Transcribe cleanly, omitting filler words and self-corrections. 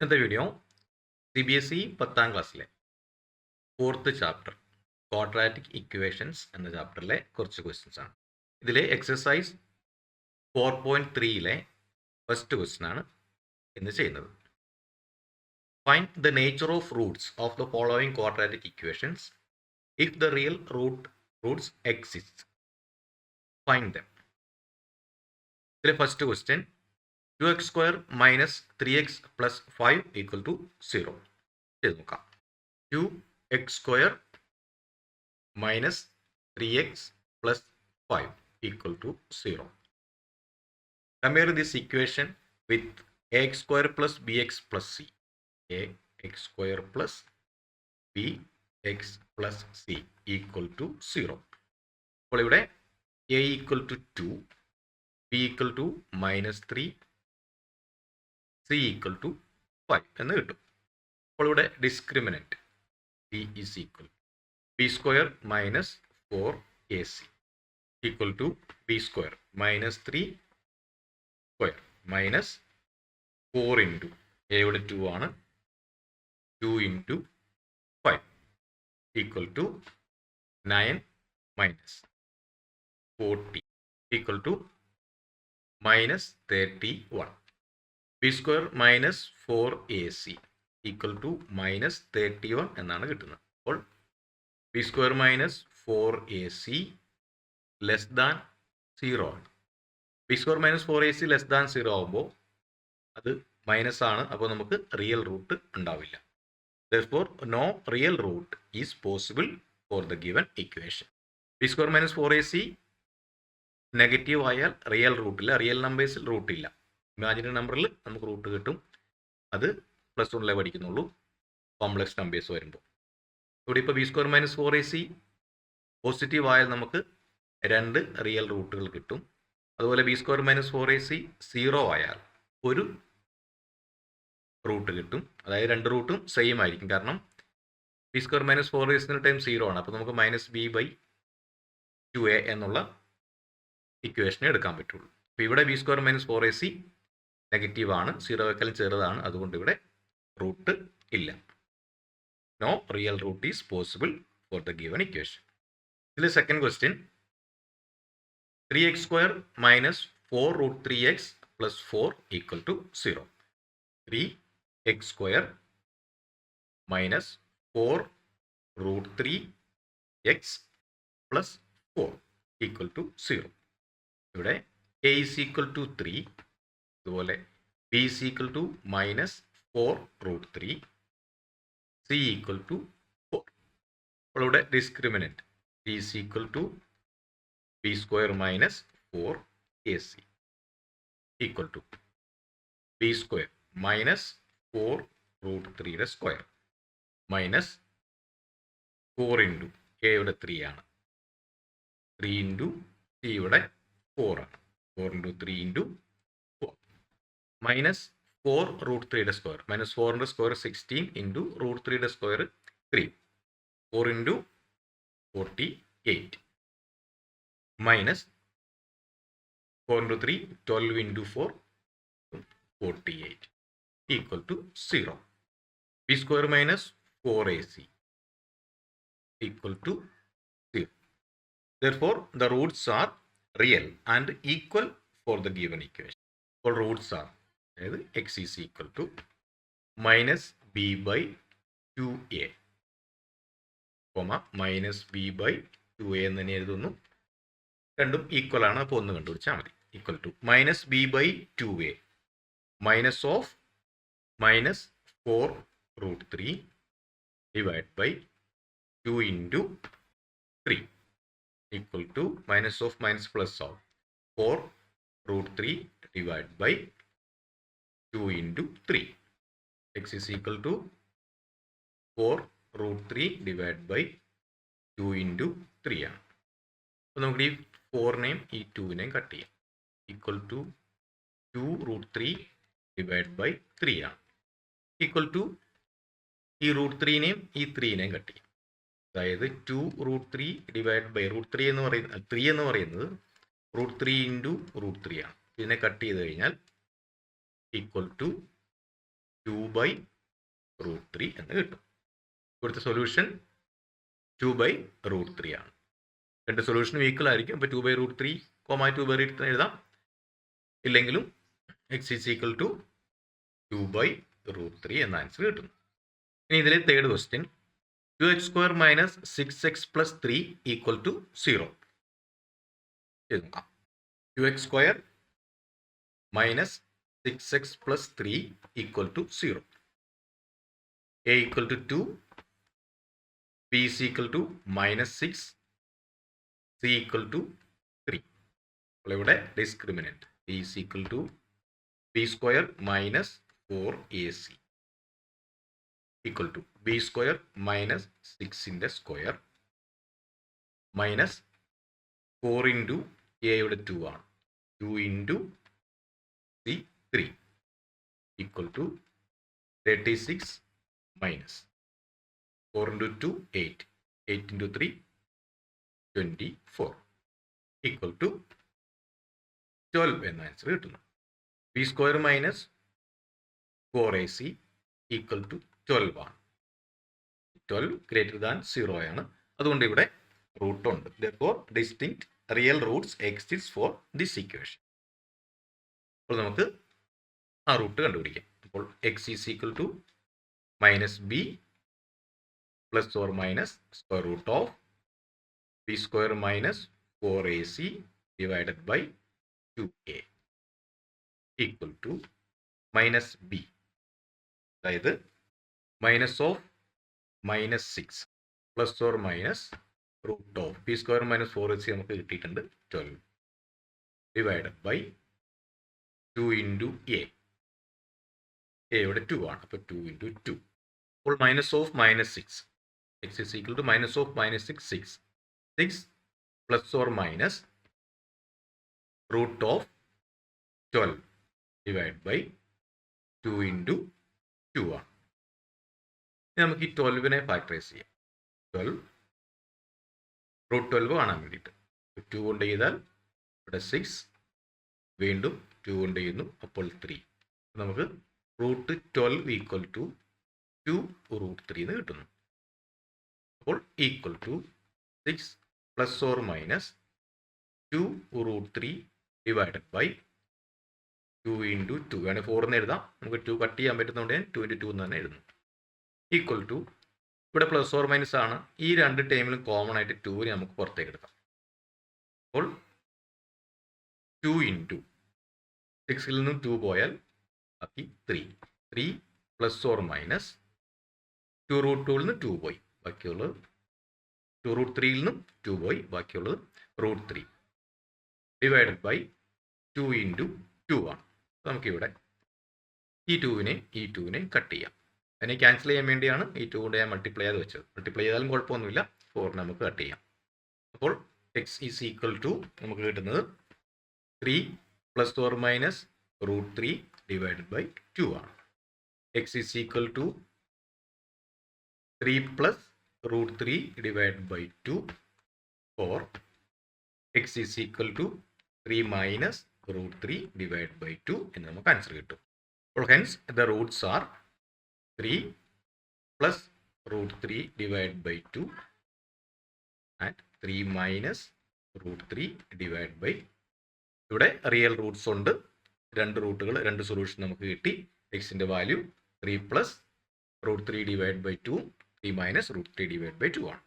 ഇന്നത്തെ video CBSE 10ാം ക്ലാസ്സിലെ 4th chapter quadratic equations എന്ന ചാപ്റ്ററിലെ കുറച്ച് ക്വസ്റ്റ്യൻസ് ആണ്. ഇതിലെ എക്സസൈസ് 4.3ലെ ഫസ്റ്റ് ക്വസ്റ്റ്യൻ ആണ് ഇന്ന് ചെയ്യുന്നത്. Find the nature of roots of the following quadratic equations if the real roots exist. Find them. ഇതിലെ first question 2x square minus 3x plus 5 equal to 0. ചെയ്ത് നോക്കാം. 2x square minus 3x plus 5 equal to 0. Compare this equation with ax square plus bx plus c. ax square plus bx plus c equal to 0. അപ്പോൾ ഇവിടെ a equal to 2, b equal to minus 3, c equal to 5 എന്ന് കിട്ടും. അപ്പോൾ ഇവിടെ discriminant b is equal b square minus 4ac equal to b square minus 3 square minus 4 into a ഇവിടെ 2 ആണ്, 2 into 5 equal to 9 minus 40 equal to minus 31. b square minus 4ac equal to minus 31 എന്നാണ് കിട്ടുന്നത്. അപ്പോൾ b square minus 4ac less than 0 ആണ്. b square minus 4ac less than 0 ആകുമ്പോൾ അത് minus ആണ്, അപ്പോൾ നമുക്ക് റിയൽ റൂട്ട് ഉണ്ടാവില്ല. Therefore, no real root is possible for the given equation. b square minus 4ac negative ആയാൽ റിയൽ റൂട്ടില്ല, റിയൽ നമ്പേഴ്സിൽ റൂട്ടില്ല. ഇമാജിനറി നമ്പറിൽ നമുക്ക് റൂട്ട് കിട്ടും, അത് പ്ലസ് 1 പഠിക്കുന്നുള്ളൂ കോംപ്ലക്സ് നമ്പേഴ്സ് വരുമ്പോൾ. ഇവിടെ ഇപ്പോൾ B square minus 4ac positive ആയാൽ നമുക്ക് 2 റിയൽ റൂട്ടുകൾ കിട്ടും. അതുപോലെ ബി സ്ക്വയർ മൈനസ് 4ac 0 ആയാൽ ഒരു റൂട്ട് കിട്ടും. അതായത് 2 റൂട്ടും സെയിം ആയിരിക്കും, കാരണം B square minus 4ac time 0 ആണ്. അപ്പോൾ നമുക്ക് മൈനസ് b/2a എന്നുള്ള ഇക്വേഷനെ എടുക്കാൻ പറ്റുള്ളൂ. അപ്പോൾ ഇവിടെ B square minus 4ac negative ആണ്, 0യേക്കാളും ചെറുതാണ്, അതുകൊണ്ട് ഇവിടെ റൂട്ട് ഇല്ല. No real root is possible for the given equation. ഇതിൽ second question 3x square minus 4 root 3x plus 4 equal to 0. 3x square minus 4 root 3x plus 4 equal to 0. ഇവിടെ a is equal to 3, അതുപോലെ b is equal to minus 4 root 3, c equal to 4. അപ്പോൾ ഇവിടെ discriminant d is equal to b square minus 4ac equal to b square minus 4 root 3യുടെ square minus 4 into a ഇവിടെ 3 ആണ്, 3 into c ഇവിടെ 4 ആണ്, 4 into 3 into 4 minus 4 root 3യുടെ square, minus 4ൻ്റെ square 16 into root 3യുടെ square 3, 4 into 48 minus 4 into 3 12 into 4 48 equal to 0. b square minus 4ac equal to 0. Therefore, the roots are real and equal for the given equation. All roots are x is equal to minus b by 2a, minus b by 2a എന്ന് തന്നെ എഴുതുന്നു. രണ്ടും equal ആണ്, അപ്പോൾ ഒന്ന് കണ്ടുപിടിച്ചാൽ മതി. Equal to minus B by 2a minus of minus 4 root 3 divide by 2 into 3 equal to minus of minus plus of 4 root 3 divide by 2 into 3. X is equal to 4 root 3 divide by 2 into 3 ആണ്. അപ്പോൾ നമുക്ക് ഈ 4നെയും ഈ 2നെയും cut ചെയ്യാം. Equal to 2 root 3 divide by 3 ആണ്. Equal to ഈ റൂട്ട് 3നെയും ഈ 3നെയും കട്ട് ചെയ്യാം. അതായത് 2 റൂട്ട് 3 ഡിവൈഡ് ബൈ റൂട്ട് 3 എന്ന് പറയുന്നത് 3 എന്ന് പറയുന്നത് റൂട്ട് 3 ഇൻറ്റു റൂട്ട് 3 ആണ്. ഇതിനെ കട്ട് ചെയ്ത് കഴിഞ്ഞാൽ ഈക്വൽ ടു 2/√3 എന്ന് കിട്ടും. ഇവിടുത്തെ സൊല്യൂഷൻ 2/√3 ആണ്. രണ്ട് സൊല്യൂഷനും ഈക്വൽ ആയിരിക്കും. അപ്പോൾ 2/√3, 2/3 എഴുതാം. ഇല്ലെങ്കിലും x is equal to 2/√3 എന്ന ആൻസർ കിട്ടുന്നു. ഇനി ഇതിലെ third question, 2x² minus 6x plus 3 equal to 0. ചെയ്ത് നോക്കാം. 2x² minus 6x plus 3 equal to 0. a equal to 2, b is equal to minus 6, c equal to 3. അപ്പോൾ ഇവിടെ discriminant b is equal to b² minus 4ac equal to b² minus 6ന്റെ square minus 4 into a യുടെ 2 ആണ്, 2 into c 3 equal to 36 minus 4 into 2 8, 8 into 3 24 equal to 12 എന്ന answer കിട്ടുന്നു. b² minus 4ac equal to 12 ആണ്. 12 greater than 0 ആണ്. അതുകൊണ്ട് ഇവിടെ root ഉണ്ട്. therefore distinct real roots exist for this equation. അപ്പോൾ നമുക്ക് ആ റൂട്ട് കണ്ടുപിടിക്കാം. അപ്പോൾ x is equal to minus b plus or minus square root of b² minus 4ac divided by 2a equal to minus b, അതായത് minus of minus 6 plus or minus root of b² minus 4ac നമുക്ക് കിട്ടിയിട്ടുണ്ട് 12 divided by 2 into a യുടെ 2 ആണ്. അപ്പോൾ 2 into 2. അപ്പോൾ minus of minus 6, x is equal to minus of minus 6 plus or minus root of 12 divide by 2 into 2 ആണ്. നമുക്ക് ഈ 12നെ factorise ചെയ്യാം. 12 റൂട്ട് 12 കാണാൻ വേണ്ടിയിട്ട് 2 കൊണ്ട് ചെയ്താൽ ഇവിടെ 6, വീണ്ടും 2 കൊണ്ട് ചെയ്യുന്നു, അപ്പോൾ 3. നമുക്ക് റൂട്ട് 12 ഈക്വൽ ടു 2√3 എന്ന് കിട്ടുന്നു. അപ്പോൾ equal to 6 plus or minus 2√3 divided by 2 into 2. വേണേൽ 4 എന്ന് എഴുതാം. നമുക്ക് 2 കട്ട് ചെയ്യാൻ പറ്റുന്നതുകൊണ്ട് ഞാൻ 2 ഇൻറ്റു 2 എന്ന് തന്നെ എഴുതുന്നു. ഈക്വൽ ടു ഇവിടെ പ്ലസ് ഓർ മൈനസ് ആണ്. ഈ രണ്ട് ടൈമിലും കോമൺ ആയിട്ട് 2 നമുക്ക് പുറത്തേക്ക് എടുക്കാം. അപ്പോൾ 2 ഇൻറ്റു 6ൽ നിന്നും 2 പോയാൽ ബാക്കി 3 പ്ലസ് ഓർ മൈനസ് 2√2ൽ നിന്ന് 2 പോയി, ബാക്കിയുള്ളത് 2√3ൽ നിന്നും 2 പോയി, ബാക്കിയുള്ളത് √3 ഡിവൈഡഡ് ബൈ 2 ഇൻറ്റു 2 ആണ്. നമുക്കിവിടെ ഈ 2നെയും കട്ട് ചെയ്യാം. അതിനെ ക്യാൻസൽ ചെയ്യാൻ വേണ്ടിയാണ് ഈ 2 കൊണ്ട് ഞാൻ മൾട്ടിപ്ലൈ ചെയ്ത് വെച്ചത്. മൾട്ടിപ്ലൈ ചെയ്താലും കുഴപ്പമൊന്നുമില്ല. 4 നമുക്ക് കട്ട് ചെയ്യാം. അപ്പോൾ x ഈസ് ഈക്വൽ ടു നമുക്ക് കിട്ടുന്നത് 3 plus or minus √3 divided by 2 ആണ്. x is equal to 3 plus √3 divided by 2 or x is equal to 3 minus √3 divide by 2 എന്ന് നമുക്ക് ആൻസർ കിട്ടും. അപ്പോൾ hence the roots are 3 plus √3 divided by 2 and 3 minus √3 divided by. ഇവിടെ real Roots ഉണ്ട്. രണ്ട് റൂട്ടുകൾ, രണ്ട് സൊല്യൂഷൻ നമുക്ക് കിട്ടി. എക്സിൻ്റെ value 3 plus √3 divided by 2, 3 minus √3 divided by 2 ആണ്.